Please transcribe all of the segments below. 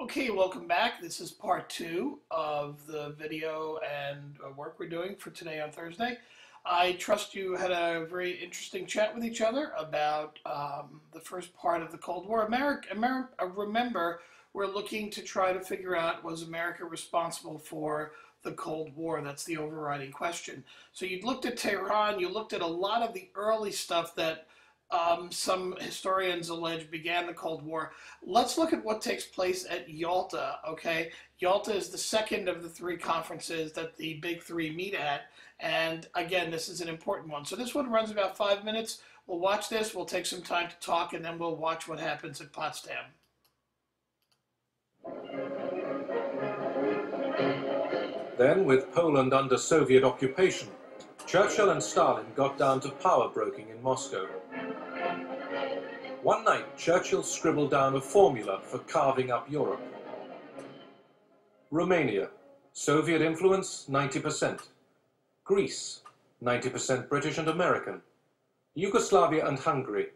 Okay, welcome back. This is part two of the video and work we're doing for today on Thursday. I trust you had a very interesting chat with each other about the first part of the Cold War. Remember, we're looking to try to figure out, was America responsible for the Cold War? That's the overriding question. So you looked at Tehran, you looked at a lot of the early stuff that some historians allege began the Cold War. Let's look at what takes place at Yalta, okay? Yalta is the second of the three conferences that the big three meet at. And again, this is an important one. So this one runs about 5 minutes. We'll watch this, we'll take some time to talk, and then we'll watch what happens at Potsdam. Then, with Poland under Soviet occupation, Churchill and Stalin got down to power broking in Moscow. One night, Churchill scribbled down a formula for carving up Europe. Romania, Soviet influence 90%. Greece, 90% British and American. Yugoslavia and Hungary,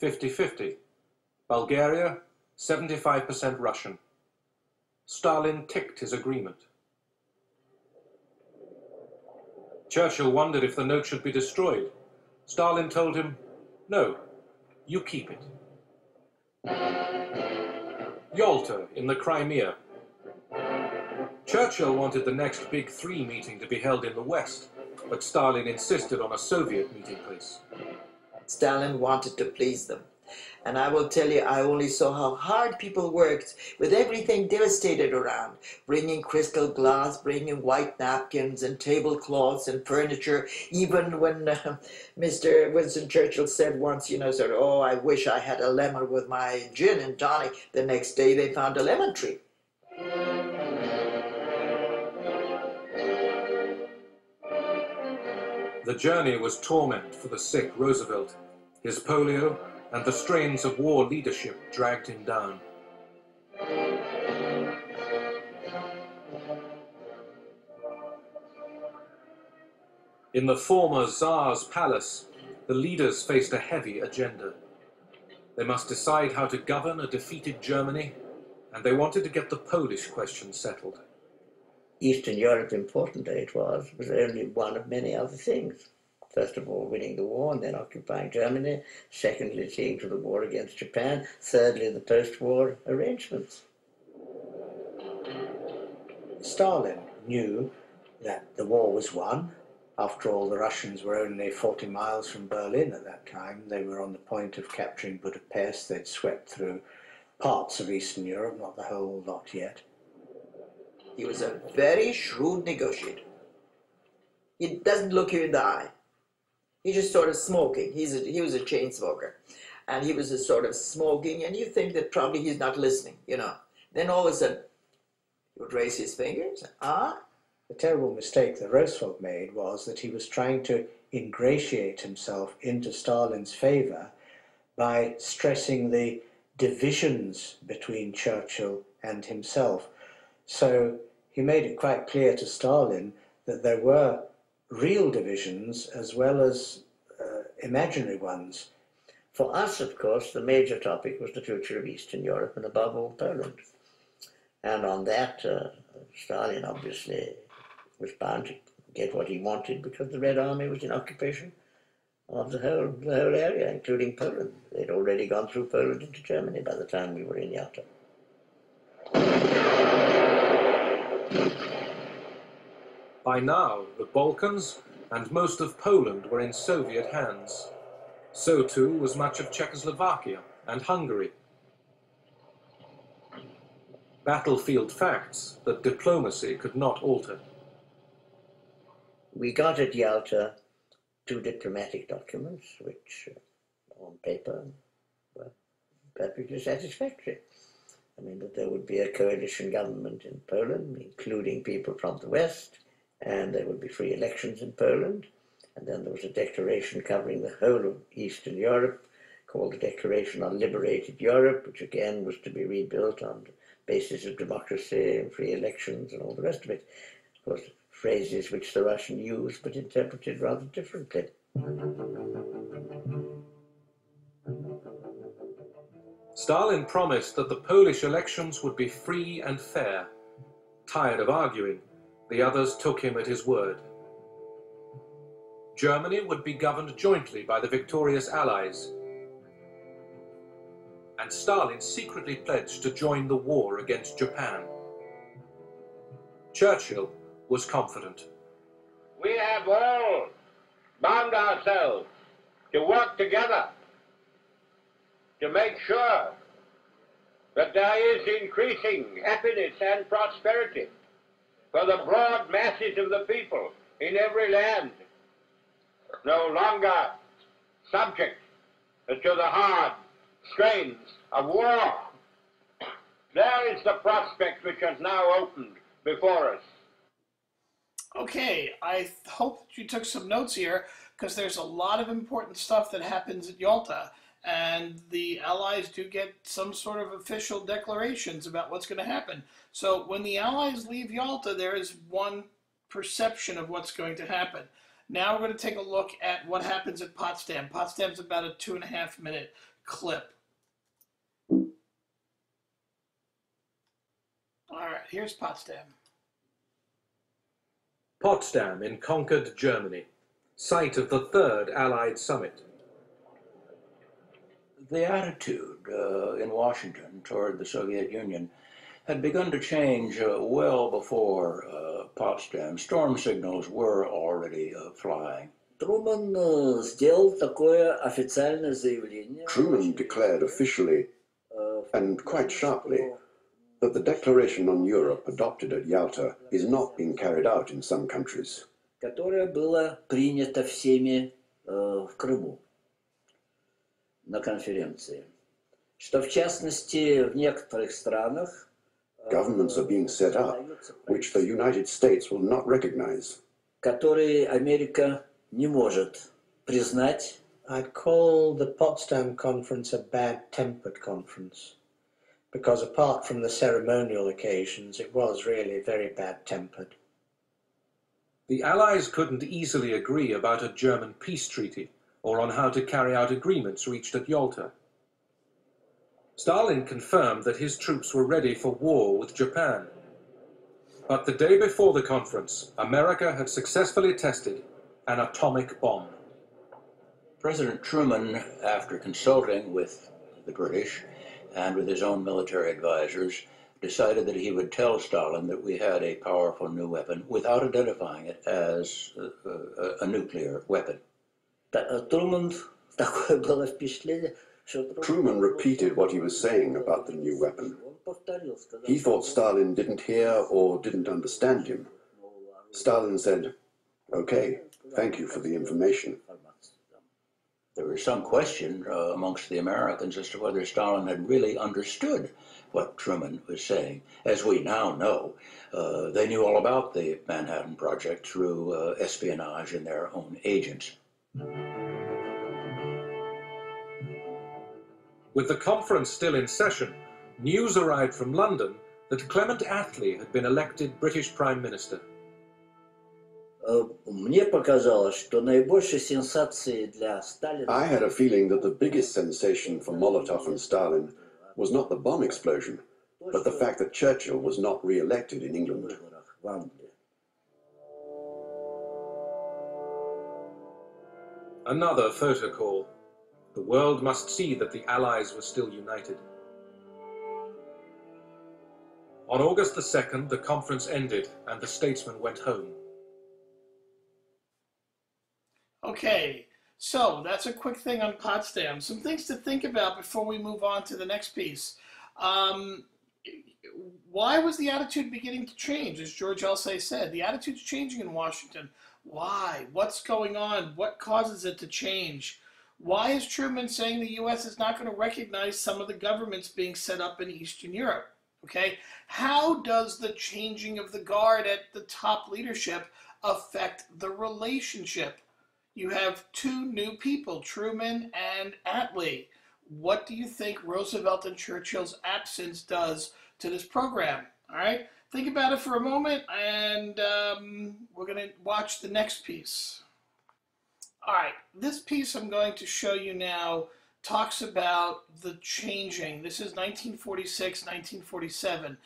50-50. Bulgaria, 75% Russian. Stalin ticked his agreement. Churchill wondered if the note should be destroyed. Stalin told him, "No, you keep it." Yalta in the Crimea. Churchill wanted the next Big Three meeting to be held in the West, but Stalin insisted on a Soviet meeting place. Stalin wanted to please them. And I will tell you, I only saw how hard people worked with everything devastated around, bringing crystal glass, bringing white napkins and tablecloths and furniture. Even when Mr. Winston Churchill said once, sort of, "Oh, I wish I had a lemon with my gin and tonic." The next day they found a lemon tree. The journey was torment for the sick Roosevelt. His polio and the strains of war leadership dragged him down. In the former Tsar's palace, the leaders faced a heavy agenda. They must decide how to govern a defeated Germany, and they wanted to get the Polish question settled. Eastern Europe, important though it was only one of many other things. First of all, winning the war and then occupying Germany. Secondly, seeing to the war against Japan. Thirdly, the post-war arrangements. Stalin knew that the war was won. After all, the Russians were only 40 miles from Berlin at that time. They were on the point of capturing Budapest. They'd swept through parts of Eastern Europe, not the whole lot yet. He was a very shrewd negotiator. He doesn't look you in the eye. He's just sort of smoking. He was a chain smoker. And he was just sort of smoking, and you think that probably he's not listening, Then all of a sudden, he would raise his fingers. The terrible mistake that Roosevelt made was that he was trying to ingratiate himself into Stalin's favor by stressing the divisions between Churchill and himself. So he made it quite clear to Stalin that there were real divisions as well as imaginary ones. For us, of course, the major topic was the future of Eastern Europe and above all Poland. And on that, Stalin obviously was bound to get what he wanted because the Red Army was in occupation of the whole area, including Poland. They'd already gone through Poland into Germany by the time we were in Yalta. By now, the Balkans and most of Poland were in Soviet hands. So too was much of Czechoslovakia and Hungary. Battlefield facts that diplomacy could not alter. We got at Yalta 2 diplomatic documents, which on paper were perfectly satisfactory. I mean, that there would be a coalition government in Poland, including people from the West, and there would be free elections in Poland. And then there was a declaration covering the whole of Eastern Europe, called the Declaration on Liberated Europe, which again was to be rebuilt on the basis of democracy and free elections and all the rest of it. Of course, phrases which the Russian used, but interpreted rather differently. Stalin promised that the Polish elections would be free and fair. Tired of arguing, the others took him at his word. Germany would be governed jointly by the victorious Allies, and Stalin secretly pledged to join the war against Japan. Churchill was confident. We have all bound ourselves to work together to make sure that there is increasing happiness and prosperity for the broad masses of the people in every land, no longer subject to the hard strains of war. There is the prospect which has now opened before us. Okay, I hope that you took some notes here, because there's a lot of important stuff that happens at Yalta, and the Allies do get some sort of official declarations about what's going to happen. So when the Allies leave Yalta, there is one perception of what's going to happen. Now we're going to take a look at what happens at Potsdam. Potsdam's about a 2.5-minute clip. All right, here's Potsdam. Potsdam in conquered Germany, site of the Third Allied Summit. The attitude in Washington toward the Soviet Union had begun to change well before Potsdam. Storm signals were already flying. Truman сделал такое официальное заявление. Truman declared officially, and quite sharply, that the declaration on Europe adopted at Yalta is not being carried out in some countries. Которое было принято всеми в Крыму на конференции. Что в частности в некоторых странах Governments are being set up, which the United States will not recognize. Которые Америка не может признать. I'd call the Potsdam Conference a bad-tempered conference, because apart from the ceremonial occasions, it was really very bad-tempered. The Allies couldn't easily agree about a German peace treaty or on how to carry out agreements reached at Yalta. Stalin confirmed that his troops were ready for war with Japan. But the day before the conference, America had successfully tested an atomic bomb. President Truman, after consulting with the British and with his own military advisors, decided that he would tell Stalin that we had a powerful new weapon without identifying it as a nuclear weapon. Truman repeated what he was saying about the new weapon. He thought Stalin didn't hear or didn't understand him. Stalin said, "Okay, thank you for the information." There was some question amongst the Americans as to whether Stalin had really understood what Truman was saying. As we now know, they knew all about the Manhattan Project through espionage and their own agents. With the conference still in session, news arrived from London that Clement Attlee had been elected British Prime Minister. Мне показалось, что наибольшей сенсацией для Сталина... I had a feeling that the biggest sensation for Molotov and Stalin was not the bomb explosion, but the fact that Churchill was not re-elected in England. Another photo call. The world must see that the Allies were still united. On August the 2nd, the conference ended and the statesmen went home. Okay, so that's a quick thing on Potsdam. Some things to think about before we move on to the next piece. Why was the attitude beginning to change? As George ELSEY said, the attitude's changing in Washington. Why? What's going on? What causes it to change? Why is Truman saying the U.S. is not going to recognize some of the governments being set up in Eastern Europe? Okay, how does the changing of the guard at the top leadership affect the relationship? You have two new people, Truman and Attlee. What do you think Roosevelt and Churchill's absence does to this program? All right, think about it for a moment, and we're going to watch the next piece. All right, this piece I'm going to show you now talks about the changing. This is 1946, 1947.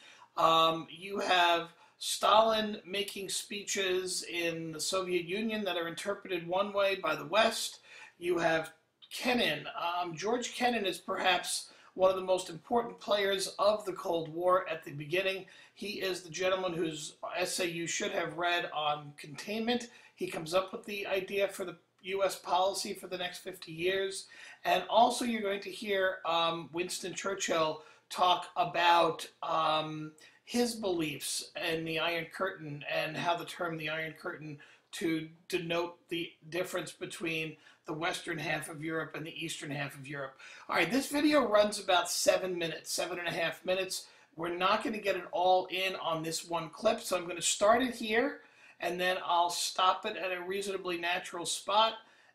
You have Stalin making speeches in the Soviet Union that are interpreted one way by the West. You have Kennan. George Kennan is perhaps one of the most important players of the Cold War at the beginning. He is the gentleman whose essay you should have read on containment. He comes up with the idea for the U.S. policy for the next 50 years. And also you're going to hear Winston Churchill talk about his beliefs in the Iron Curtain and how the term the Iron Curtain to denote the difference between the western half of Europe and the eastern half of Europe. All right, this video runs about 7 minutes, 7.5 minutes. We're not going to get it all in on this one clip, so I'm going to start it here, and then I'll stop it at a reasonably natural spot,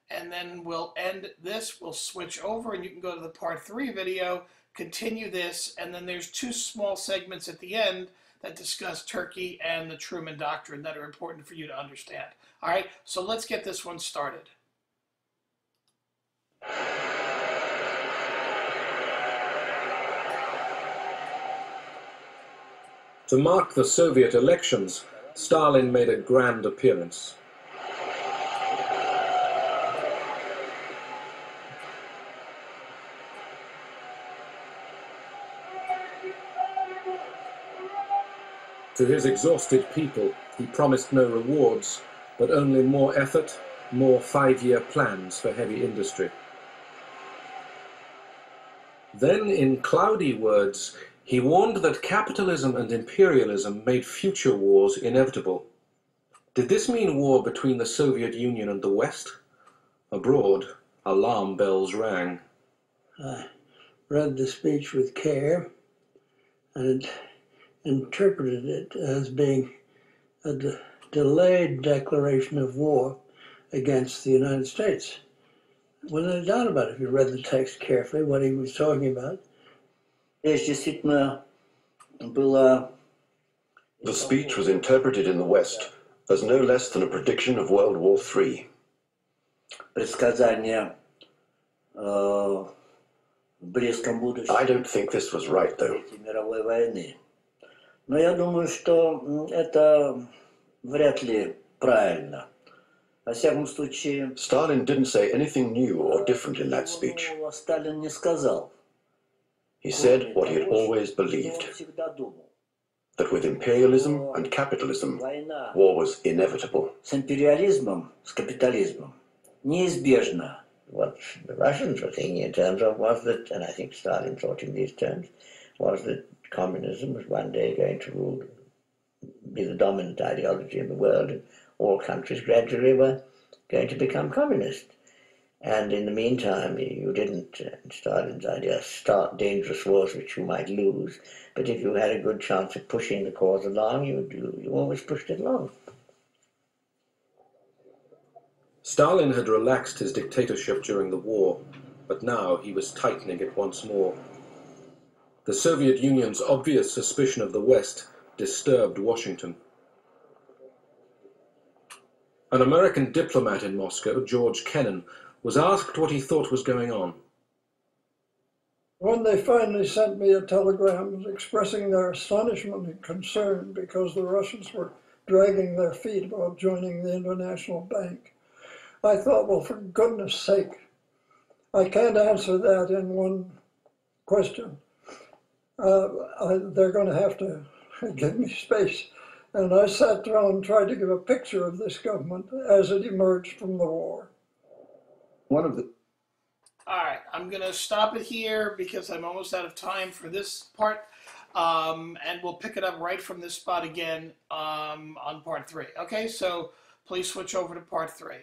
and then we'll end this. We'll switch over, and you can go to the part 3 video, continue this, and then there's 2 small segments at the end that discuss Turkey and the Truman Doctrine that are important for you to understand. All right, so let's get this one started. To mark the Soviet elections, Stalin made a grand appearance. To his exhausted people, he promised no rewards, but only more effort, more 5-year plans for heavy industry. Then, in cloudy words, he warned that capitalism and imperialism made future wars inevitable. Did this mean war between the Soviet Union and the West? Abroad, alarm bells rang. I read the speech with care and interpreted it as being a delayed declaration of war against the United States. Wasn't any doubt about it if you read the text carefully, what he was talking about. The speech was interpreted in the West as no less than a prediction of World War III. I don't think this was right, though. Но я думаю, что это вряд ли правильно. Во всяком случае, Stalin didn't say anything new or different in that speech. Сталин не сказал. He said what he had always believed, that with imperialism and capitalism, war was inevitable. С империализмом, с капитализмом неизбежно. What the Russians were thinking in terms of was that, and I think Stalin thought in these terms, was that communism was one day going to rule, be the dominant ideology in the world, and all countries gradually were going to become communist. And in the meantime, you didn't, in Stalin's idea, start dangerous wars which you might lose, but if you had a good chance of pushing the cause along, you always pushed it along. Stalin had relaxed his dictatorship during the war, but now he was tightening it once more. The Soviet Union's obvious suspicion of the West disturbed Washington. An American diplomat in Moscow, George Kennan, was asked what he thought was going on. When they finally sent me a telegram expressing their astonishment and concern because the Russians were dragging their feet about joining the International Bank, I thought, well, for goodness sake, I can't answer that in one question. They're going to have to give me space. And I sat down and tried to give a picture of this government as it emerged from the war. All right, I'm going to stop it here because I'm almost out of time for this part. And we'll pick it up right from this spot again on part 3. Okay, so please switch over to part 3.